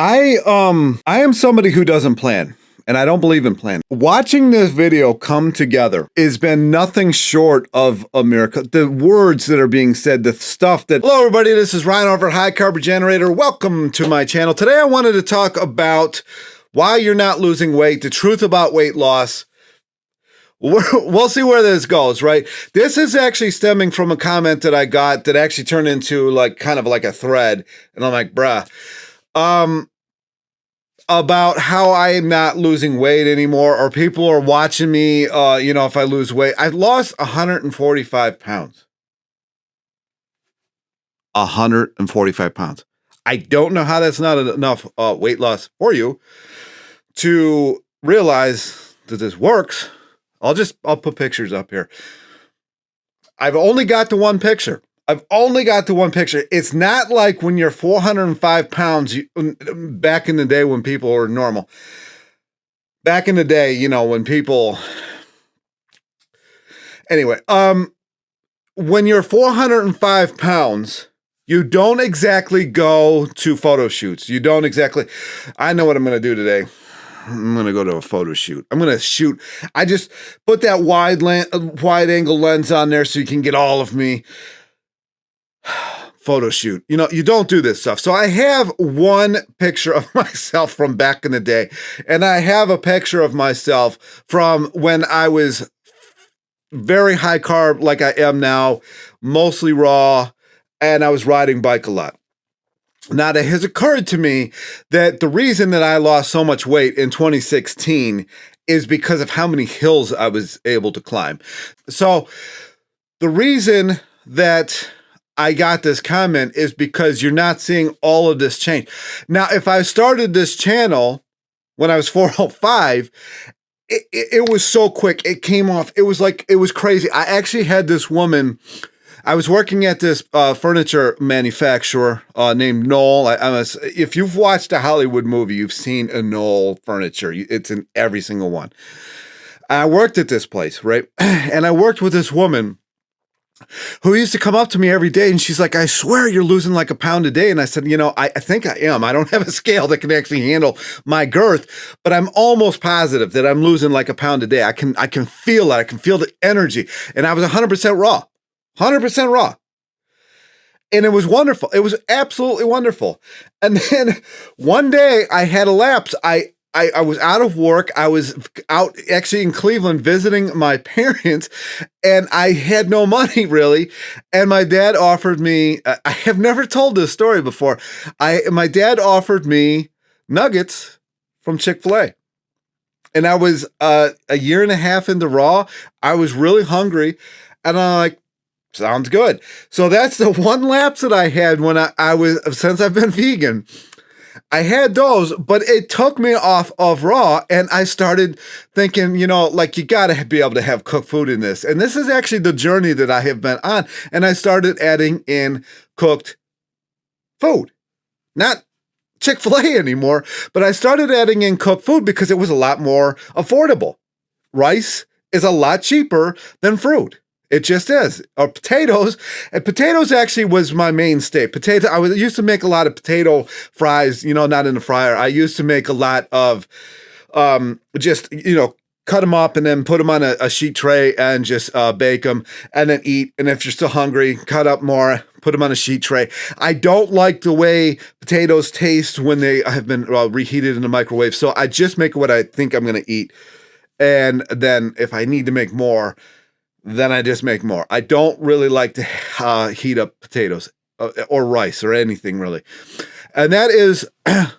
I am somebody who doesn't plan, and I don't believe in planning. Watching this video come together has been nothing short of a miracle. The words that are being said, the stuff that... Hello, everybody. This is Ryan over at High Carb Generator. Welcome to my channel. Today, I wanted to talk about why you're not losing weight, the truth about weight loss. We'll see where this goes, right? This is actually stemming from a comment that I got that actually turned into like kind of like a thread. And I'm like, bruh. About how I am not losing weight anymore, or people are watching me, if I lose weight. I lost 145 pounds. 145 pounds. I don't know how that's not enough weight loss for you to realize that this works. I'll put pictures up here. I've only got the one picture. It's not like when you're 405 pounds, back in the day when people were normal. Back in the day, when people... Anyway, when you're 405 pounds, you don't exactly go to photo shoots. You don't exactly... I know what I'm going to do today. I'm going to go to a photo shoot. I'm going to shoot. I just put that wide angle lens on there so you can get all of me. Photo shoot. You don't do this stuff. So I have one picture of myself from back in the day, and I have a picture of myself from when I was very high carb like I am now, mostly raw, and I was riding bike a lot. Now, it has occurred to me that the reason that I lost so much weight in 2016 is because of how many hills I was able to climb. So the reason that I got this comment is because you're not seeing all of this change. Now, if I started this channel when I was 405, it was so quick. It came off. It was crazy. I actually had this woman... I was working at this furniture manufacturer named Knoll. If you've watched a Hollywood movie, you've seen a Knoll furniture. It's in every single one. I worked at this place, right? And I worked with this woman who used to come up to me every day, and she's like, I swear you're losing like a pound a day. And I said, I think I am. I don't have a scale that can actually handle my girth, but I'm almost positive that I'm losing like a pound a day. I can feel it. I can feel the energy. And I was 100% raw. 100% raw. And it was wonderful. It was absolutely wonderful. And then one day I had a lapse. I was out of work. I was out actually in Cleveland visiting my parents, and I had no money really. And my dad offered me, I have never told this story before. My dad offered me nuggets from Chick-fil-A. And I was a year and a half into raw. I was really hungry, and I'm like, sounds good. So that's the one lapse that I had when I was, since I've been vegan. I had those, but it took me off of raw, and I started thinking, you got to be able to have cooked food in this. And this is actually the journey that I have been on. And I started adding in cooked food. Not Chick-fil-A anymore, but I started adding in cooked food because it was a lot more affordable. Rice is a lot cheaper than fruit. It just is. Or potatoes. And potatoes actually was my mainstay. I used to make a lot of potato fries, not in the fryer. I used to make a lot of cut them up and then put them on a sheet tray and just bake them and then eat. And if you're still hungry, cut up more, put them on a sheet tray. I don't like the way potatoes taste when they have been reheated in the microwave. So I just make what I think I'm going to eat. And then if I need to make more, then I just make more. I don't really like to heat up potatoes or rice or anything really. And that is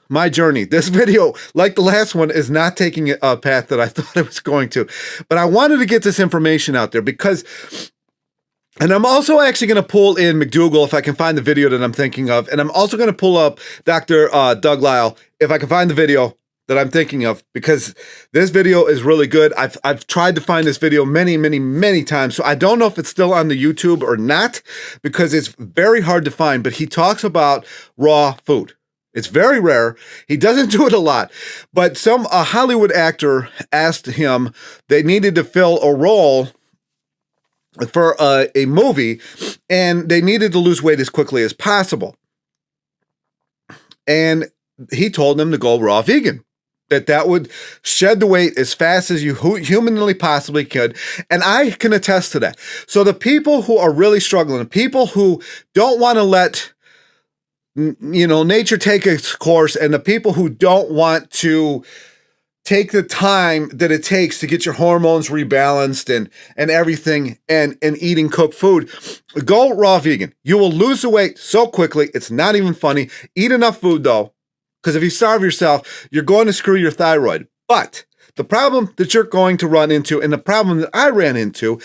my journey. This video, like the last one, is not taking a path that I thought it was going to. But I wanted to get this information out there because, and I'm also actually going to pull in McDougall if I can find the video that I'm thinking of. And I'm also going to pull up Dr. Doug Lisle if I can find the video that I'm thinking of, because this video is really good. I've tried to find this video many times, so I don't know if it's still on the YouTube or not, because it's very hard to find, but he talks about raw food. It's very rare. He doesn't do it a lot, but a Hollywood actor asked him, they needed to fill a role for a movie, and they needed to lose weight as quickly as possible. And he told them to go raw vegan. That would shed the weight as fast as you humanly possibly could. And I can attest to that. So the people who are really struggling, the people who don't want to let, nature take its course, and the people who don't want to take the time that it takes to get your hormones rebalanced and everything and eating cooked food, go raw vegan. You will lose the weight so quickly. It's not even funny. Eat enough food though. Because if you starve yourself, you're going to screw your thyroid. But the problem that you're going to run into, and the problem that I ran into,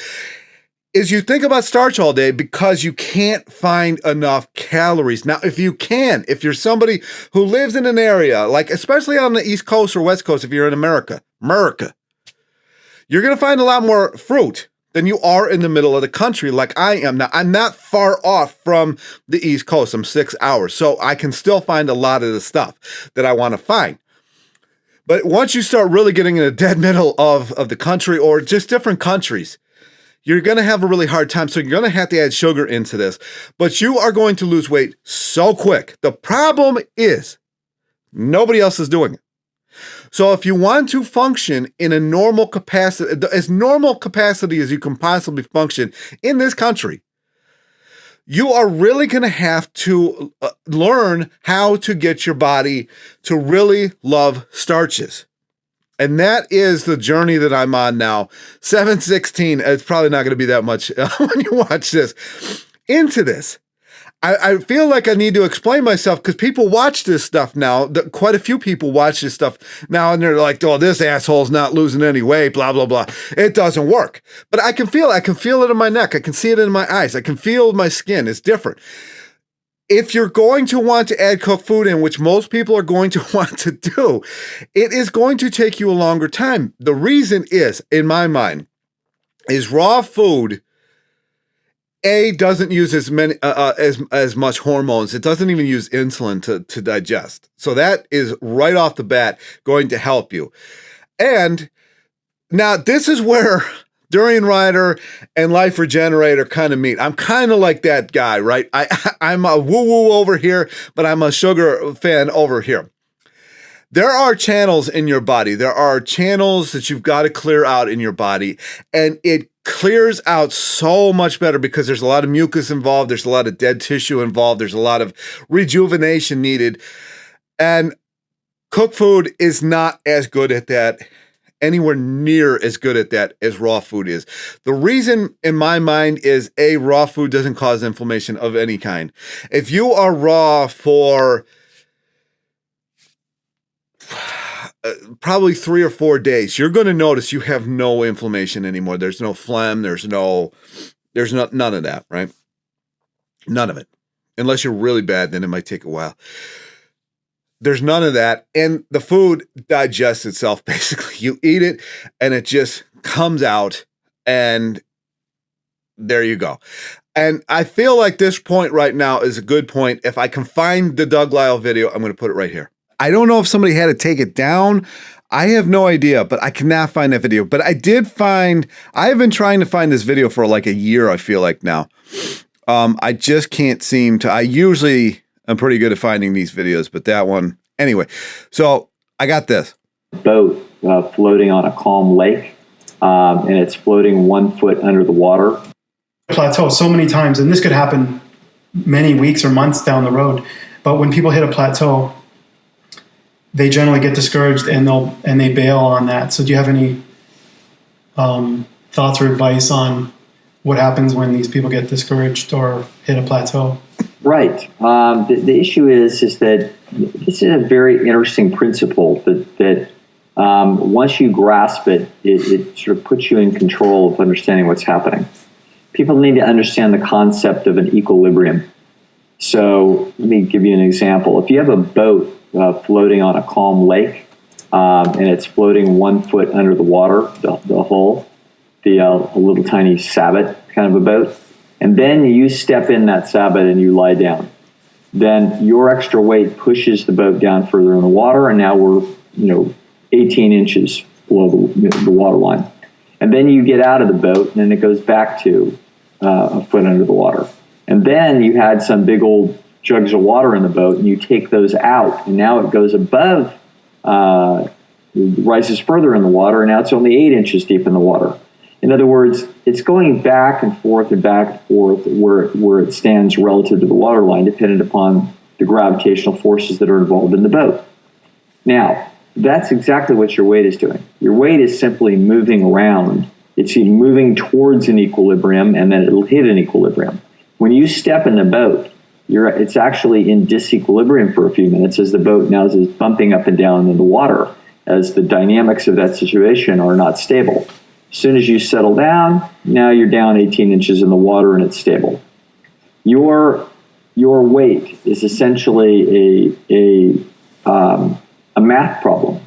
is you think about starch all day because you can't find enough calories. Now, if you're somebody who lives in an area, like especially on the East Coast or West Coast, if you're in America, you're going to find a lot more fruit than you are in the middle of the country like I am. Now, I'm not far off from the East Coast. I'm 6 hours. So I can still find a lot of the stuff that I want to find. But once you start really getting in the dead middle of the country or just different countries, you're going to have a really hard time. So you're going to have to add sugar into this. But you are going to lose weight so quick. The problem is nobody else is doing it. So if you want to function in a normal capacity, as normal capacity as you can possibly function in this country, you are really going to have to learn how to get your body to really love starches. And that is the journey that I'm on now. 7:16, it's probably not going to be that much when you watch this, into this. I feel like I need to explain myself because people watch this stuff now. Quite a few people watch this stuff now, and they're like, "Oh, this asshole's not losing any weight." Blah blah blah. It doesn't work. But I can feel it in my neck. I can see it in my eyes. I can feel my skin. It's different. If you're going to want to add cooked food in, which most people are going to want to do, it is going to take you a longer time. The reason is, in my mind, is raw food doesn't use as many as much hormones. It doesn't even use insulin to digest. So that is right off the bat going to help you. And now this is where Durianrider and Life Regenerator kind of meet. I'm kind of like that guy, right? I'm a woo-woo over here, but I'm a sugar fan over here. There are channels in your body. There are channels that you've got to clear out in your body, and it clears out so much better because there's a lot of mucus involved. There's a lot of dead tissue involved. There's a lot of rejuvenation needed. And cooked food is not as good at that, anywhere near as good at that as raw food is. The reason in my mind is raw food doesn't cause inflammation of any kind. If you are raw for probably 3 or 4 days, you're going to notice you have no inflammation anymore. There's no phlegm. There's none of that, right? None of it. Unless you're really bad, then it might take a while. There's none of that. And the food digests itself, basically. You eat it and it just comes out, and there you go. And I feel like this point right now is a good point. If I can find the Doug Lisle video, I'm going to put it right here. I don't know if somebody had to take it down. I have no idea, but I cannot find that video. But I have been trying to find this video for like a year, I feel like now. I just can't seem to. I usually am pretty good at finding these videos, but that one, anyway. So I got this. Boat floating on a calm lake, and it's floating 1 foot under the water. Plateau so many times, and this could happen many weeks or months down the road. But when people hit a plateau, they generally get discouraged and they bail on that. So do you have any thoughts or advice on what happens when these people get discouraged or hit a plateau? Right. The issue is that this is a very interesting principle that once you grasp it, it sort of puts you in control of understanding what's happening. People need to understand the concept of an equilibrium. So let me give you an example. If you have a boat floating on a calm lake, and it's floating 1 foot under the water, the hull, a little tiny sabot kind of a boat, and then you step in that sabot and you lie down, then your extra weight pushes the boat down further in the water, and now we're 18 inches below the water line. And then you get out of the boat, and then it goes back to a foot under the water. And then you had some big old jugs of water in the boat, and you take those out, and now it goes above, rises further in the water, and now it's only 8 inches deep in the water. In other words, it's going back and forth where it stands relative to the water line, dependent upon the gravitational forces that are involved in the boat. Now, that's exactly what your weight is doing. Your weight is simply moving around. It's moving towards an equilibrium, and then it'll hit an equilibrium. When you step in the boat, it's actually in disequilibrium for a few minutes as the boat now is bumping up and down in the water, as the dynamics of that situation are not stable. As soon as you settle down, now you're down 18 inches in the water and it's stable. Your weight is essentially a math problem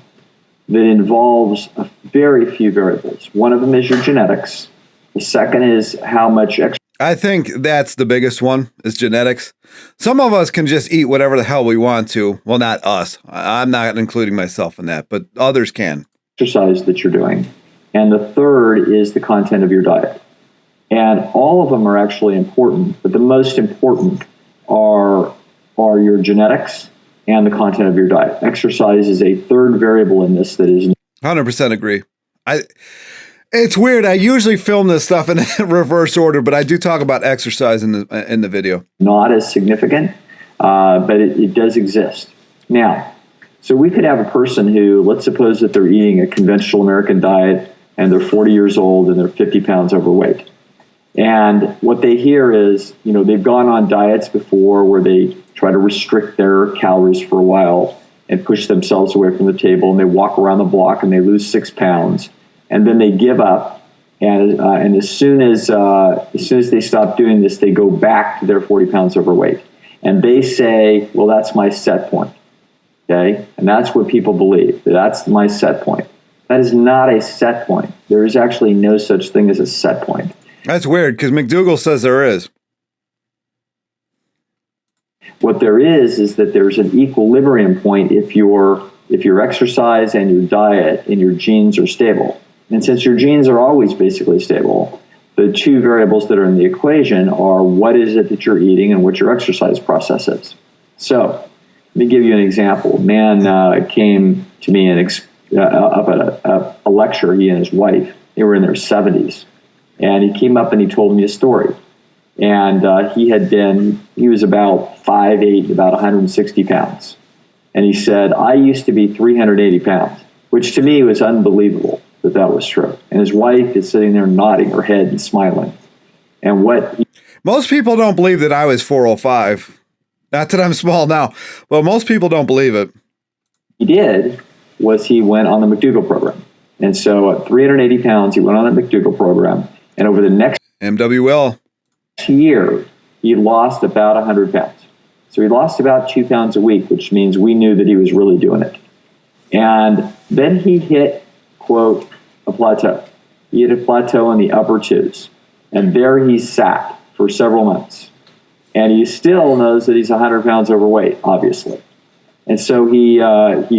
that involves a very few variables. One of them is your genetics. The second is how much exercise. I think that's the biggest one, is genetics. Some of us can just eat whatever the hell we want to. Well, not us. I'm not including myself in that, but others can. Exercise that you're doing. And the third is the content of your diet. And all of them are actually important, but the most important are your genetics and the content of your diet. Exercise is a third variable in this that is 100% agree. It's weird. I usually film this stuff in reverse order, but I do talk about exercise in the video. Not as significant, but it does exist. Now, so we could have a person who, let's suppose that they're eating a conventional American diet and they're 40 years old and they're 50 pounds overweight. And what they hear is, they've gone on diets before where they try to restrict their calories for a while and push themselves away from the table, and they walk around the block and they lose 6 pounds. And then they give up, and as soon as they stop doing this, they go back to their 40 pounds overweight. And they say, well, that's my set point, okay? And that's what people believe, that's my set point. That is not a set point. There is actually no such thing as a set point. That's weird, because McDougall says there is. What there is that there's an equilibrium point if your exercise and your diet and your genes are stable. And since your genes are always basically stable, the two variables that are in the equation are what is it that you're eating and what your exercise process is. So let me give you an example. A man came to me up at a lecture, he and his wife. They were in their 70s. And he came up and he told me a story. And he was about 5'8", about 160 pounds. And he said, I used to be 380 pounds, which to me was unbelievable that was true. And his wife is sitting there nodding her head and smiling. And most people don't believe that I was 405. Not that I'm small now, but most people don't believe it. He did was he went on the McDougall program. And so at 380 pounds, he went on the McDougall program. And over the next MWL year, he lost about 100 pounds. So he lost about 2 pounds a week, which means we knew that he was really doing it. And then he hit, quote, a plateau. He hit a plateau in the upper twos. And there he sat for several months. And he still knows that he's 100 pounds overweight, obviously. And so he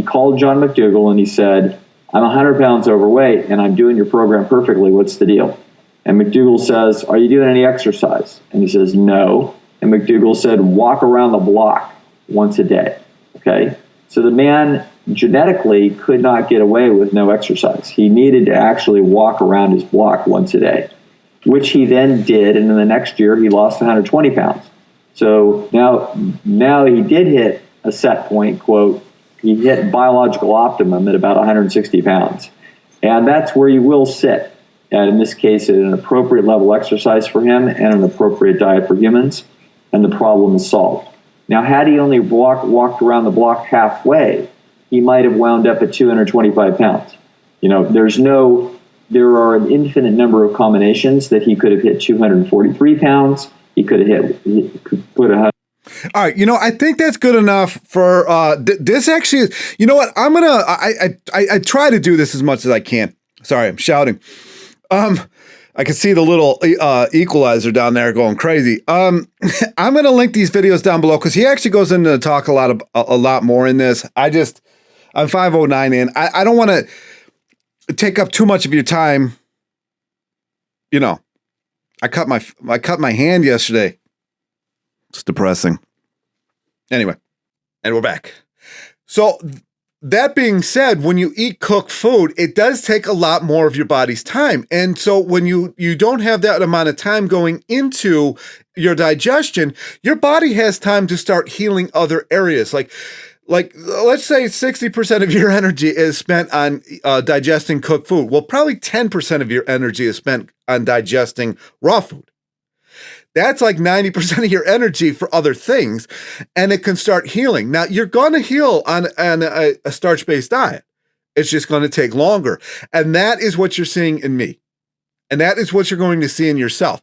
called John McDougall and he said, I'm 100 pounds overweight and I'm doing your program perfectly. What's the deal? And McDougall says, are you doing any exercise? And he says, no. And McDougall said, walk around the block once a day. Okay? So the man genetically could not get away with no exercise. He needed to actually walk around his block once a day, which he then did. And in the next year, he lost 120 pounds. So now he did hit a set point, quote, he hit biological optimum at about 160 pounds. And that's where you will sit. And in this case, at an appropriate level exercise for him and an appropriate diet for humans, and the problem is solved. Now, had he only walked around the block halfway, he might have wound up at 225 pounds. There are an infinite number of combinations that he could have hit 243 pounds. He could have put a. All right, I think that's good enough for this. Actually, you know what? I try to do this as much as I can. Sorry, I'm shouting. I can see the little equalizer down there going crazy. I'm gonna link these videos down below because he actually goes into the talk a lot more in this. I'm 509 in. I don't want to take up too much of your time. I cut my hand yesterday. It's depressing. Anyway, and we're back. So that being said, when you eat cooked food, it does take a lot more of your body's time. And so when you don't have that amount of time going into your digestion, your body has time to start healing other areas. Like let's say 60% of your energy is spent on digesting cooked food. Well, probably 10% of your energy is spent on digesting raw food. That's like 90% of your energy for other things, and it can start healing. Now, you're going to heal on a starch-based diet. It's just going to take longer. And that is what you're seeing in me. And that is what you're going to see in yourself.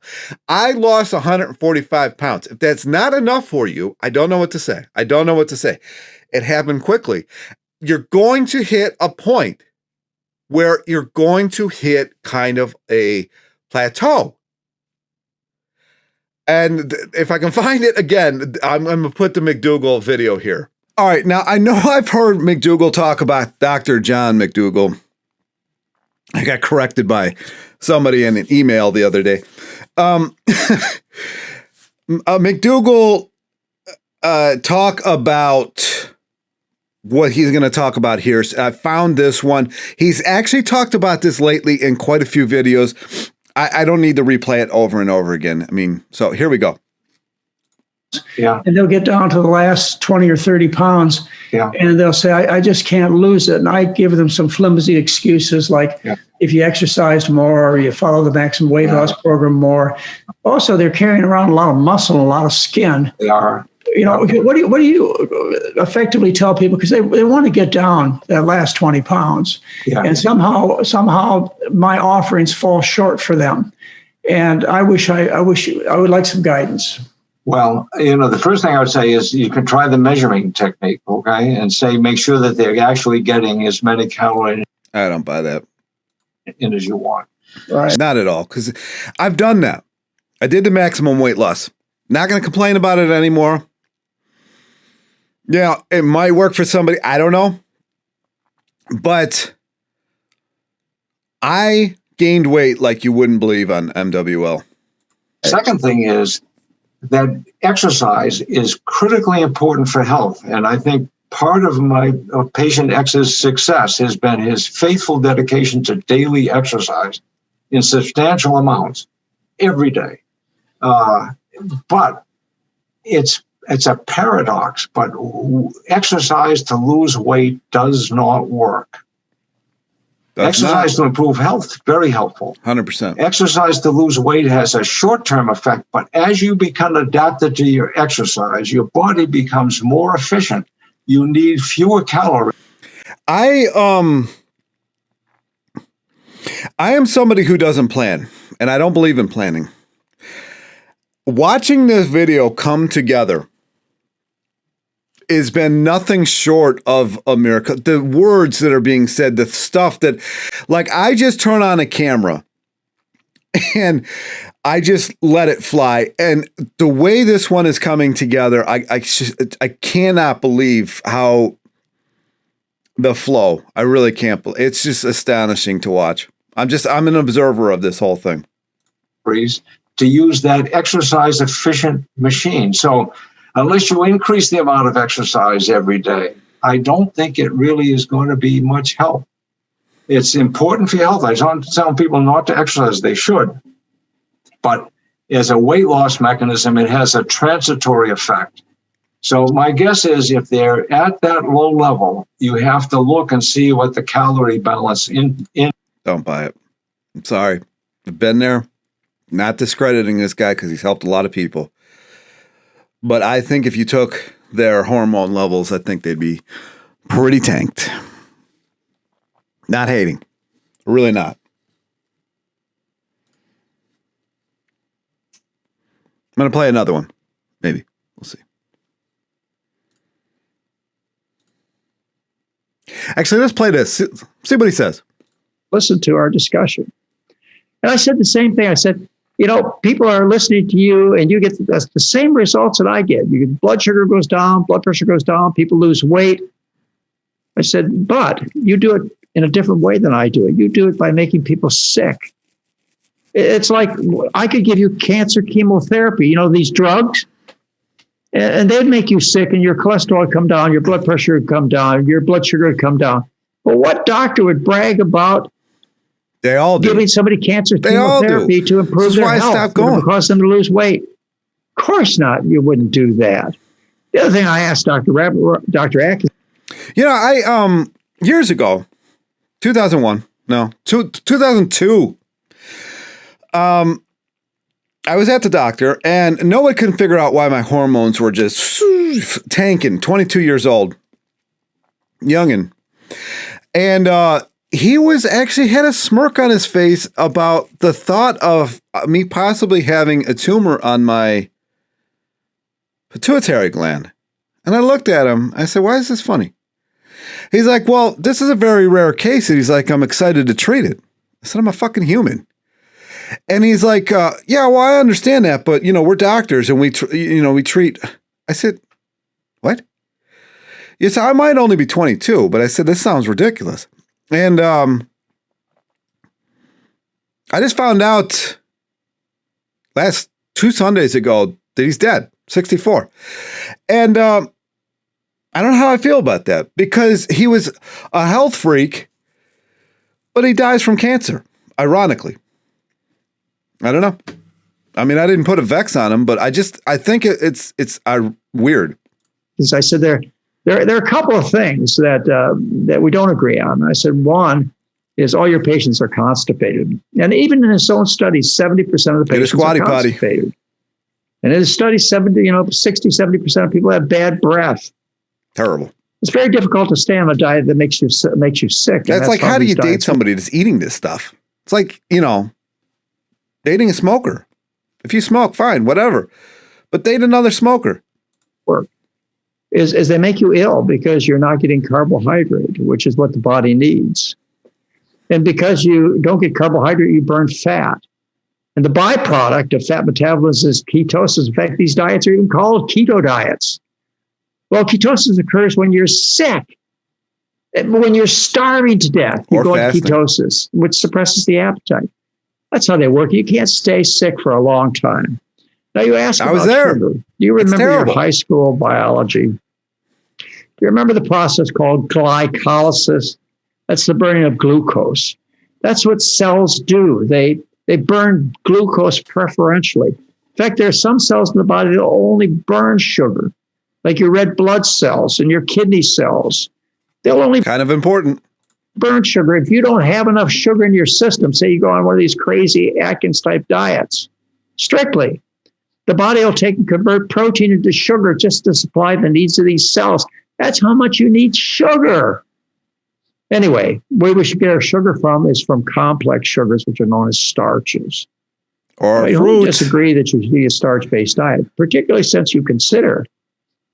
I lost 145 pounds. If that's not enough for you, I don't know what to say. It happened quickly. You're going to hit a point where you're going to hit kind of a plateau. And if I can find it again, I'm going to put the McDougall video here. All right. Now, I know I've heard McDougall talk about Dr. John McDougall. I got corrected by somebody in an email the other day. McDougall talk about what he's going to talk about here. So I found this one. He's actually talked about this lately in quite a few videos. I don't need to replay it over and over again. I mean, so here we go. Yeah. And they'll get down to the last 20 or 30 pounds. Yeah. And they'll say, I just can't lose it. And I give them some flimsy excuses like if you exercise more or you follow the maximum weight loss program more. Also, they're carrying around a lot of muscle and a lot of skin. They are. You know, what do you effectively tell people? Because they want to get down that last 20 pounds. Yeah. And somehow my offerings fall short for them. And I would like some guidance. Well, the first thing I would say is you can try the measuring technique, okay, and say make sure that they're actually getting as many calories I don't buy that in as you want. Right. Not at all, because I've done that. I did the maximum weight loss. Not going to complain about it anymore. Yeah, it might work for somebody. I don't know. But I gained weight like you wouldn't believe on MWL. Second thing is that exercise is critically important for health. And I think part of my patient X's success has been his faithful dedication to daily exercise in substantial amounts every day. But it's a paradox, but exercise to lose weight does not work. Exercise to improve health, very helpful. 100%. Exercise to lose weight has a short-term effect, but as you become adapted to your exercise, your body becomes more efficient. You need fewer calories. I am somebody who doesn't plan, and I don't believe in planning. Watching this video come together has been nothing short of a miracle. The words that are being said, the stuff that, like, I just turn on a camera and I just let it fly. And the way this one is coming together, I cannot believe how the flow. I really can't. It's just astonishing to watch. I'm an observer of this whole thing. To use that exercise efficient machine. So unless you increase the amount of exercise every day, I don't think it really is going to be much help. It's important for your health. I don't tell people not to exercise. They should. But as a weight loss mechanism, it has a transitory effect. So my guess is if they're at that low level, you have to look and see what the calorie balance in. Don't buy it. I'm sorry. I've been there. Not discrediting this guy because he's helped a lot of people. But I think if you took their hormone levels, I think they'd be pretty tanked. Not hating. Really not. I'm going to play another one. Maybe. We'll see. Actually, let's play this. See what he says. Listen to our discussion. And I said the same thing. I said, people are listening to you and you get the same results that I get. Your blood sugar goes down, blood pressure goes down, people lose weight. I said, but you do it in a different way than I do it. You do it by making people sick. It's like I could give you cancer chemotherapy, these drugs. And they'd make you sick, and your cholesterol would come down, your blood pressure would come down, your blood sugar would come down. But what doctor would brag about They all do. giving somebody cancer They all do. chemotherapy to improve This is their why I health? stopped going. Would it cause them to lose weight? Of course not. You wouldn't do that. The other thing I asked Dr. Atkins, I years ago, 2002. I was at the doctor, and no one could figure out why my hormones were just tanking. 22 years old, youngin', and he was actually had a smirk on his face about the thought of me possibly having a tumor on my pituitary gland. And I looked at him. I said, "Why is this funny?" He's like, "Well, this is a very rare case." And he's like, "I'm excited to treat it." I said, "I'm a fucking human." And he's like, "Yeah, well, I understand that, but we're doctors and we treat." I said, "What?" Yes, I might only be 22, but I said, "This sounds ridiculous." And I just found out last 2 Sundays ago that he's dead, 64. And I don't know how I feel about that, because he was a health freak, but he dies from cancer, ironically. I don't know. I mean, I didn't put a vex on him, but I think it's weird. as I said, there are a couple of things that we don't agree on. I said, one is all your patients are constipated. And even in his own studies, 70% of the patients are constipated. And in his study, 60, 70% of people have bad breath. Terrible. It's very difficult to stay on a diet that makes you sick. That's like, how do you date somebody that's eating this stuff? It's like, dating a smoker. If you smoke, fine, whatever. But date another smoker. Is they make you ill because you're not getting carbohydrate, which is what the body needs. And because you don't get carbohydrate, you burn fat. And the byproduct of fat metabolism is ketosis. In fact, these diets are even called keto diets. Well, ketosis occurs when you're sick. When you're starving to death, you go into ketosis, which suppresses the appetite. That's how they work. You can't stay sick for a long time. Now you ask about sugar. Do you remember your high school biology? Do you remember the process called glycolysis? That's the burning of glucose. That's what cells do. They burn glucose preferentially. In fact, there are some cells in the body that only burn sugar, like your red blood cells and your kidney cells. They'll only kind of important. Burn sugar. If you don't have enough sugar in your system, say you go on one of these crazy Atkins type diets, strictly, the body will take and convert protein into sugar just to supply the needs of these cells. That's how much you need sugar. Anyway, where we should get our sugar from is from complex sugars, which are known as starches. Or I don't disagree that you should eat a starch-based diet, particularly since you consider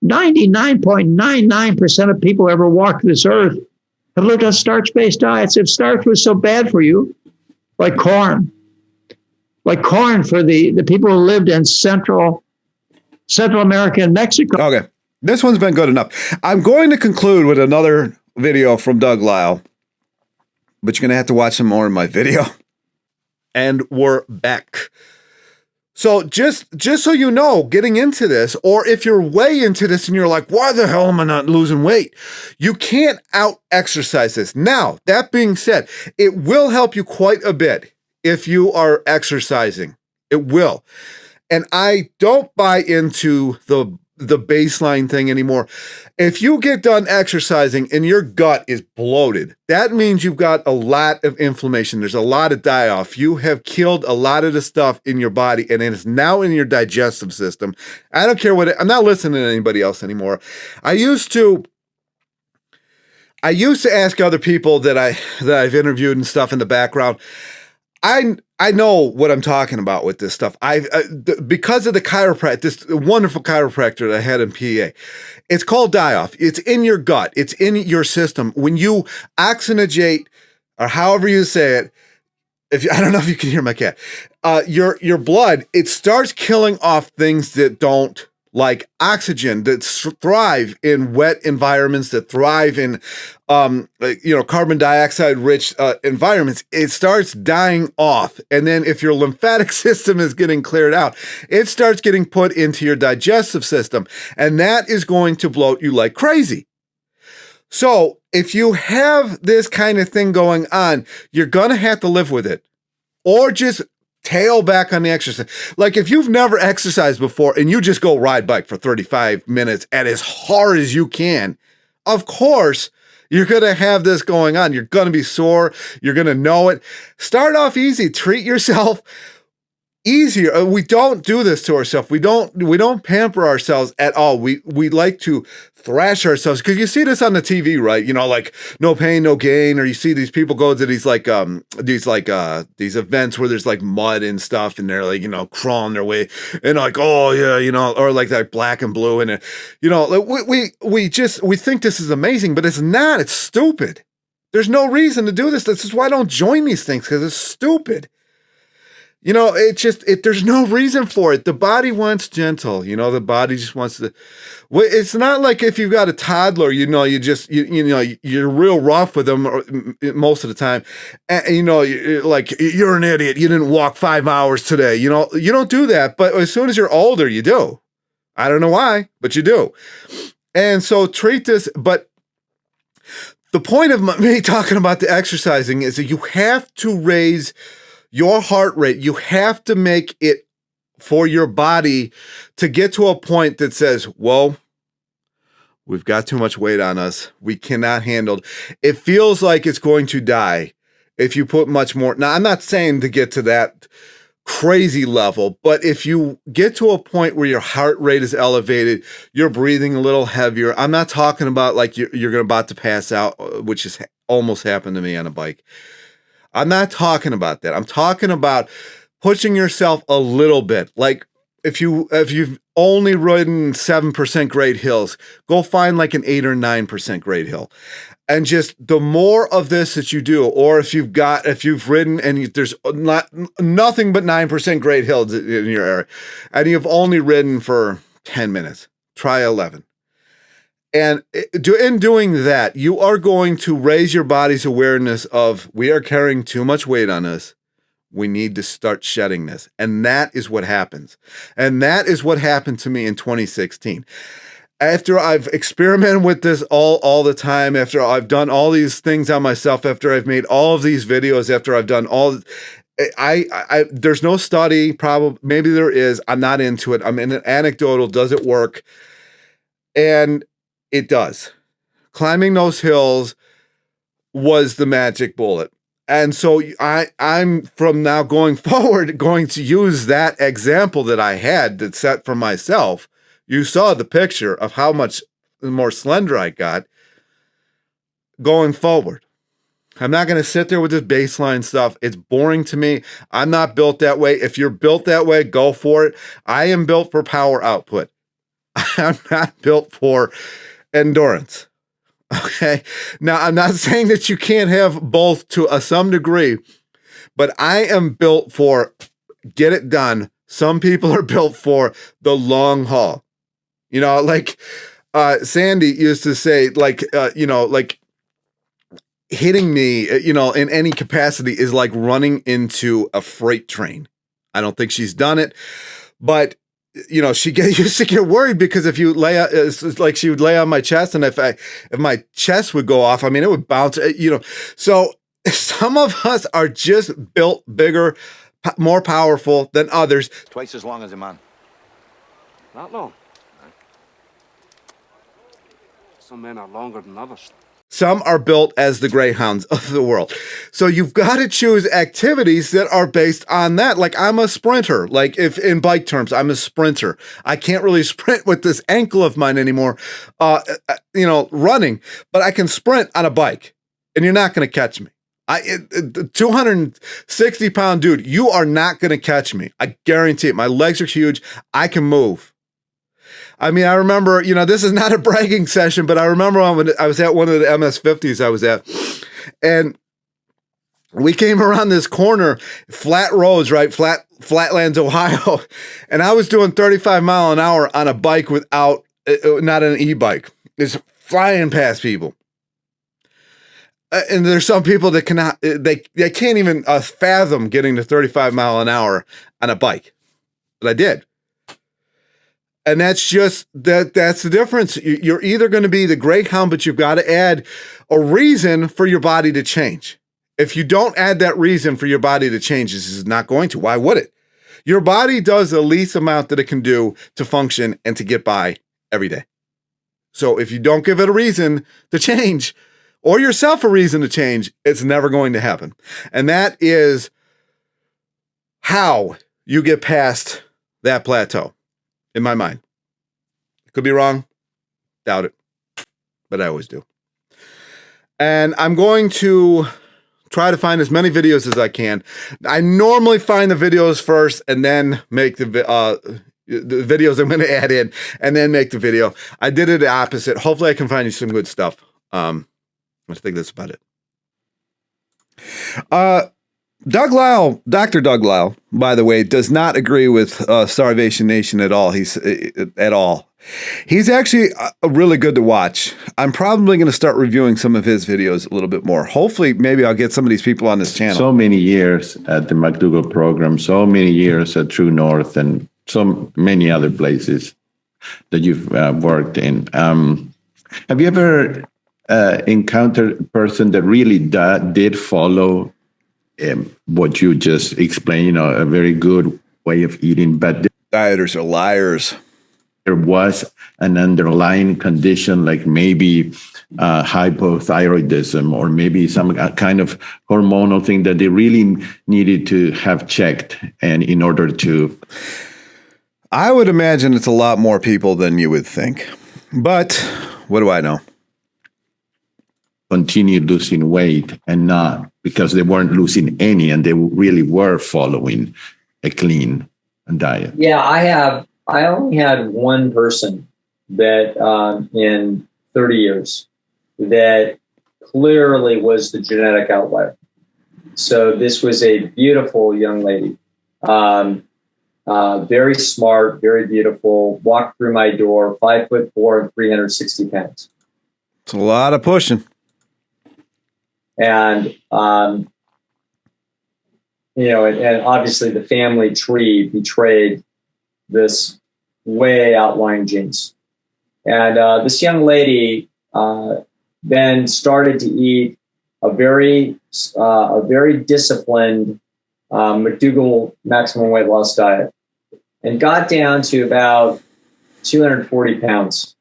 99.99% of people who ever walked this earth have lived on starch-based diets. If starch was so bad for you, like corn for the people who lived in Central America and Mexico. Okay, this one's been good enough. I'm going to conclude with another video from Doug Lisle, but you're going to have to watch some more of my video. And we're back. So just so you know, getting into this, or if you're way into this and you're like, why the hell am I not losing weight? You can't out-exercise this. Now, that being said, it will help you quite a bit if you are exercising. It will. And I don't buy into the baseline thing anymore. If you get done exercising and your gut is bloated, that means you've got a lot of inflammation. There's a lot of die-off. You have killed a lot of the stuff in your body, and it is now in your digestive system. I don't care I'm not listening to anybody else anymore. I used to ask other people that I've interviewed and stuff in the background. I know what I'm talking about with this stuff. Because of the chiropractor, this wonderful chiropractor that I had in PA, it's called die-off. It's in your gut. It's in your system. When you oxygenate, or however you say it, I don't know if you can hear my cat, your blood, it starts killing off things that don't like oxygen, that thrive in wet environments, that thrive in, carbon dioxide rich environments, it starts dying off. And then if your lymphatic system is getting cleared out, it starts getting put into your digestive system. And that is going to bloat you like crazy. So if you have this kind of thing going on, you're going to have to live with it, or just tail back on the exercise. Like if you've never exercised before and you just go ride bike for 35 minutes at as hard as you can, of course, you're going to have this going on. You're going to be sore. You're going to know it. Start off easy. Treat yourself easier. We don't do this to ourselves. We don't pamper ourselves at all. We like to thrash ourselves, because you see this on the TV, right? You know, like no pain, no gain, or you see these people go to these these events where there's like mud and stuff, and they're like, you know, crawling their way, and like, oh yeah, you know, or like that black and blue, and you know, we think this is amazing, but it's not. It's stupid. There's no reason to do this. This is why I don't join these things, because it's stupid. You know, there's no reason for it. The body wants gentle. You know, the body just wants to. It's not like if you've got a toddler, you know, you're real rough with them most of the time. And, you know, you're an idiot. You didn't walk 5 hours today. You know, you don't do that. But as soon as you're older, you do. I don't know why, but you do. And so treat this. But the point of me talking about the exercising is that you have to raise your heart rate. You have to make it for your body to get to a point that says, whoa, we've got too much weight on us. We cannot handle it. It feels like it's going to die if you put much more. Now, I'm not saying to get to that crazy level, but if you get to a point where your heart rate is elevated, you're breathing a little heavier. I'm not talking about like you're about to pass out, which has almost happened to me on a bike. I'm not talking about that. I'm talking about pushing yourself a little bit. Like if you've only ridden 7% grade hills, go find like an 8 or 9% grade hill. And just the more of this that you do, or if you've ridden and there's nothing but 9% grade hills in your area, and you've only ridden for 10 minutes, try 11. And in doing that, you are going to raise your body's awareness of, we are carrying too much weight on us. We need to start shedding this. And that is what happens. And that is what happened to me in 2016. After I've experimented with this all the time, after I've done all these things on myself, after I've made all of these videos, after I've done all, there's no study, probably, maybe there is. I'm not into it. I'm in an anecdotal. Does it work? And it does. Climbing those hills was the magic bullet. And so I'm from now going forward going to use that example that I had that set for myself. You saw the picture of how much more slender I got going forward. I'm not going to sit there with this baseline stuff. It's boring to me. I'm not built that way. If you're built that way, go for it. I am built for power output. I'm not built for endurance. Okay. Now, I'm not saying that you can't have both to some degree, but I am built for get it done. Some people are built for the long haul. You know, like Sandy used to say, like hitting me, in any capacity is like running into a freight train. I don't think she's done it, but she used to get worried because if you lay, it's like she would lay on my chest, and if my chest would go off, I mean, it would bounce. So some of us are just built bigger, more powerful than others. Twice as long as a man. Not long. Some men are longer than others. Some are built as the greyhounds of the world. So you've got to choose activities that are based on that. Like I'm a sprinter. Like if in bike terms, I'm a sprinter. I can't really sprint with this ankle of mine anymore, running, but I can sprint on a bike and you're not going to catch me. 260-pound dude, you are not going to catch me. I guarantee it. My legs are huge. I can move. I mean, I remember, this is not a bragging session, but I remember when I was at one of the MS50s I was at, and we came around this corner, flat roads, right? Flatlands, Ohio. And I was doing 35 mile an hour on a bike without, not an e-bike. It's flying past people. And there's some people that cannot, they can't even fathom getting to 35 mile an hour on a bike. But I did. And that's just, that's the difference. You're either going to be the greyhound, but you've got to add a reason for your body to change. If you don't add that reason for your body to change, this is not going to. Why would it? Your body does the least amount that it can do to function and to get by every day. So if you don't give it a reason to change, or yourself a reason to change, it's never going to happen. And that is how you get past that plateau, in my mind. Could be wrong. Doubt it. But I always do. And I'm going to try to find as many videos as I can. I normally find the videos first and then make the videos I'm going to add in and then make the video. I did it the opposite. Hopefully I can find you some good stuff. I think that's about it. Dr. Doug Lisle, by the way, does not agree with Starvation Nation at all. He's actually really good to watch. I'm probably going to start reviewing some of his videos a little bit more. Hopefully, maybe I'll get some of these people on this channel. So many years at the McDougall program, so many years at True North, and so many other places that you've worked in. Have you ever encountered a person that really did follow what you just explained, a very good way of eating, but dieters are liars. There was an underlying condition, like maybe hypothyroidism, or maybe some kind of hormonal thing that they really needed to have checked, and in order to... I would imagine it's a lot more people than you would think, but what do I know? Continue losing weight, and not because they weren't losing any, and they really were following a clean diet. Yeah, I only had one person that in 30 years that clearly was the genetic outlier. So this was a beautiful young lady, very smart, very beautiful, walked through my door, 5'4" and 360 pounds. It's a lot of pushing. And, and obviously the family tree betrayed this way outlying genes. And this young lady then started to eat a very disciplined McDougall maximum weight loss diet, and got down to about 240 pounds.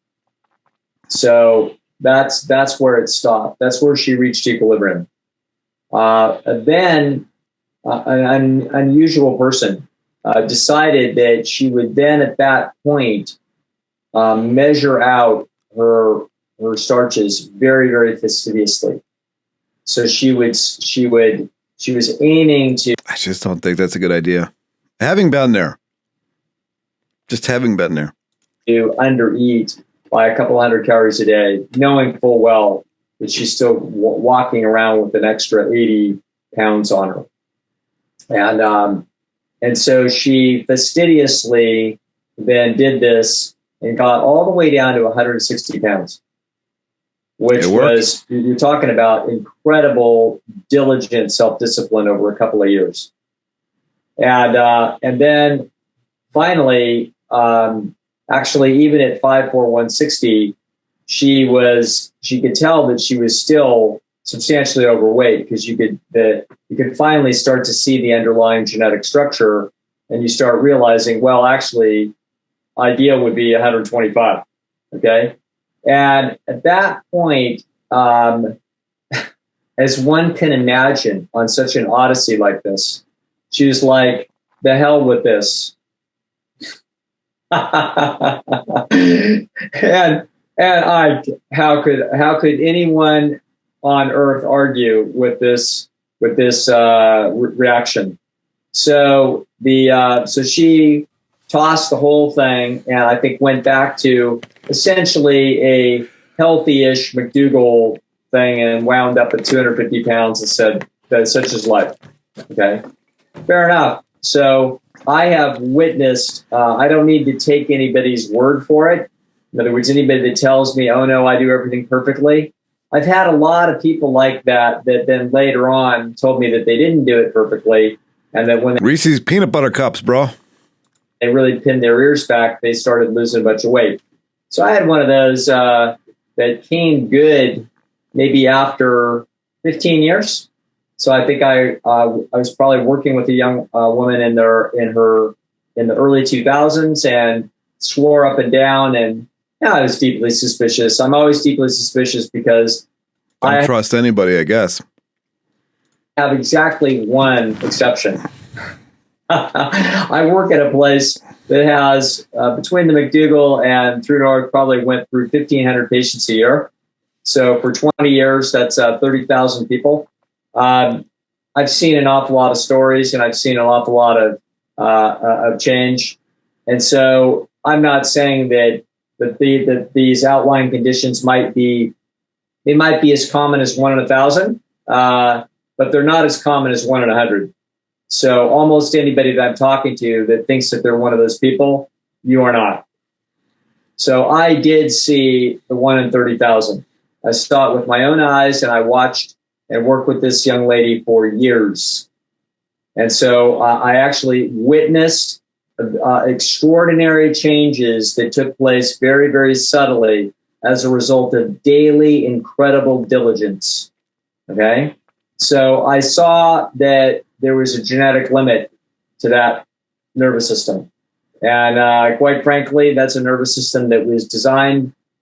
So that's where it stopped. That's where she reached equilibrium. Then an unusual person decided that she would then at that point measure out her starches very, very fastidiously. So she was aiming to... I just don't think that's a good idea. Having been there. To undereat by a couple hundred calories a day, knowing full well that she's still walking around with an extra 80 pounds on her. And so she fastidiously then did this and got all the way down to 160 pounds, which was, you're talking about incredible, diligent self-discipline over a couple of years. And then finally, actually, even at 5'4", 160, she could tell that she was still substantially overweight, because you could finally start to see the underlying genetic structure, and you start realizing, well, actually, ideal would be 125. Okay, and at that point, as one can imagine, on such an odyssey like this, she was like, "The hell with this." and how could anyone on earth argue with this reaction? So so she tossed the whole thing, and I think went back to essentially a healthy-ish McDougall thing, and wound up at 250 pounds and said, such as life. Okay, fair enough. So I have witnessed, I don't need to take anybody's word for it. In other words, anybody that tells me, oh no, I do everything perfectly. I've had a lot of people like that then later on told me that they didn't do it perfectly. And that when Reese's peanut butter cups, bro. they really pinned their ears back, they started losing a bunch of weight. So I had one of those that came good maybe after 15 years. So I think I was probably working with a young woman in the early 2000s and swore up and down, and I was deeply suspicious. I'm always deeply suspicious because Don't trust anybody, I guess. have exactly one exception. I work at a place that has between the McDougall and True North probably went through 1,500 patients a year. So for 20 years, that's 30,000 people. I've seen an awful lot of stories, and I've seen an awful lot of change. And so I'm not saying that these outlying conditions might be as common as 1 in 1,000, but they're not as common as 1 in 100. So almost anybody that I'm talking to that thinks that they're one of those people, you are not. So I did see the 1 in 30,000. I saw it with my own eyes, and I watched and worked with this young lady for years. And so I actually witnessed extraordinary changes that took place very, very subtly as a result of daily incredible diligence. Okay? So I saw that there was a genetic limit to that nervous system. And quite frankly, that's a nervous system that was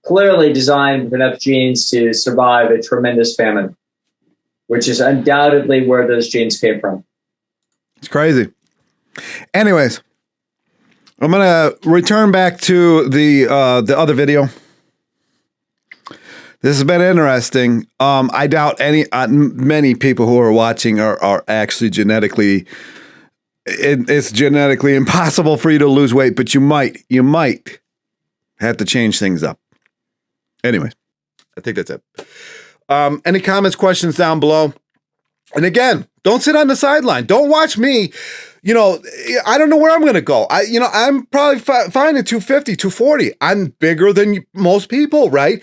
clearly designed with enough genes to survive a tremendous famine, which is undoubtedly where those genes came from. It's crazy. Anyways, I'm going to return back to the other video. This has been interesting. I doubt many people who are watching are actually genetically. It's genetically impossible for you to lose weight, but you might have to change things up. Anyways, I think that's it. Any comments, questions down below? And again, don't sit on the sideline. Don't watch me. I don't know where I'm going to go. I'm probably fine at 250, 240. I'm bigger than most people, right?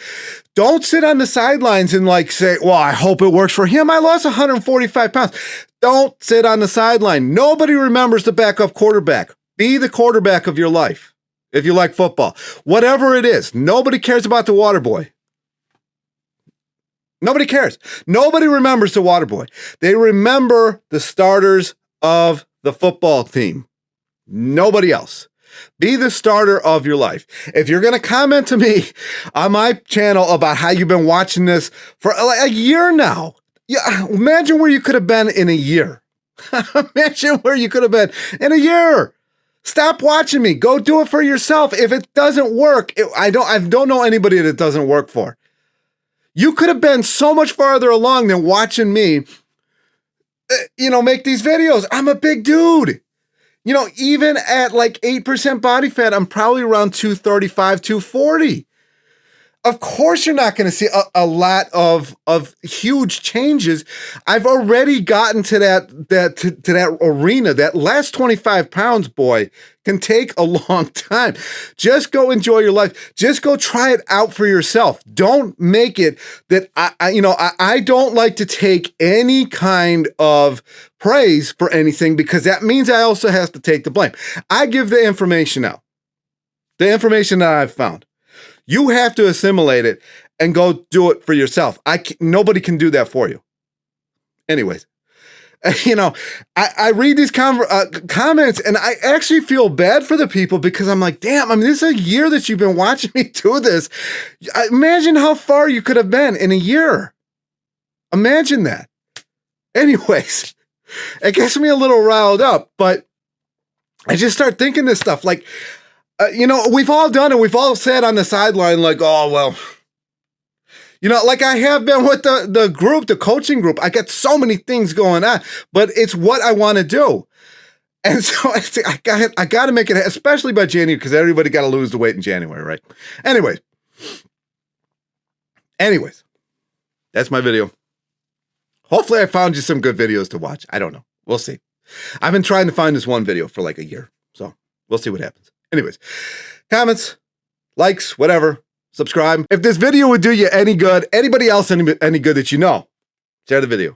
Don't sit on the sidelines and say, well, I hope it works for him. I lost 145 pounds. Don't sit on the sideline. Nobody remembers the backup quarterback. Be the quarterback of your life. If you like football, whatever it is, nobody cares about the water boy. Nobody cares. Nobody remembers the water boy. They remember the starters of the football team. Nobody else. Be the starter of your life. If you're going to comment to me on my channel about how you've been watching this for a year now, imagine where you could have been in a year. Imagine where you could have been in a year. Stop watching me. Go do it for yourself. If it doesn't work, I don't know anybody that it doesn't work for. You could have been so much farther along than watching me, make these videos. I'm a big dude. Even at 8% body fat, I'm probably around 235, 240. Of course, you're not going to see a lot of huge changes. I've already gotten to that arena. That last 25 pounds, boy, can take a long time. Just go enjoy your life. Just go try it out for yourself. Don't make it that I don't like to take any kind of praise for anything, because that means I also have to take the blame. I give the information out. The information that I've found. You have to assimilate it and go do it for yourself. Nobody can do that for you. Anyways, I read these comments, and I actually feel bad for the people, because I'm like, damn, this is a year that you've been watching me do this. Imagine how far you could have been in a year. Imagine that. Anyways, it gets me a little riled up, but I just start thinking this stuff we've all done it. We've all sat on the sideline oh, well, I have been with the group, the coaching group. I got so many things going on, but it's what I want to do. And so I got to make it, especially by January, because everybody got to lose the weight in January, right? Anyways, that's my video. Hopefully I found you some good videos to watch. I don't know. We'll see. I've been trying to find this one video for like a year. So we'll see what happens. Anyways, comments, likes, whatever, subscribe. If this video would do you any good, anybody else any good that you know, share the video.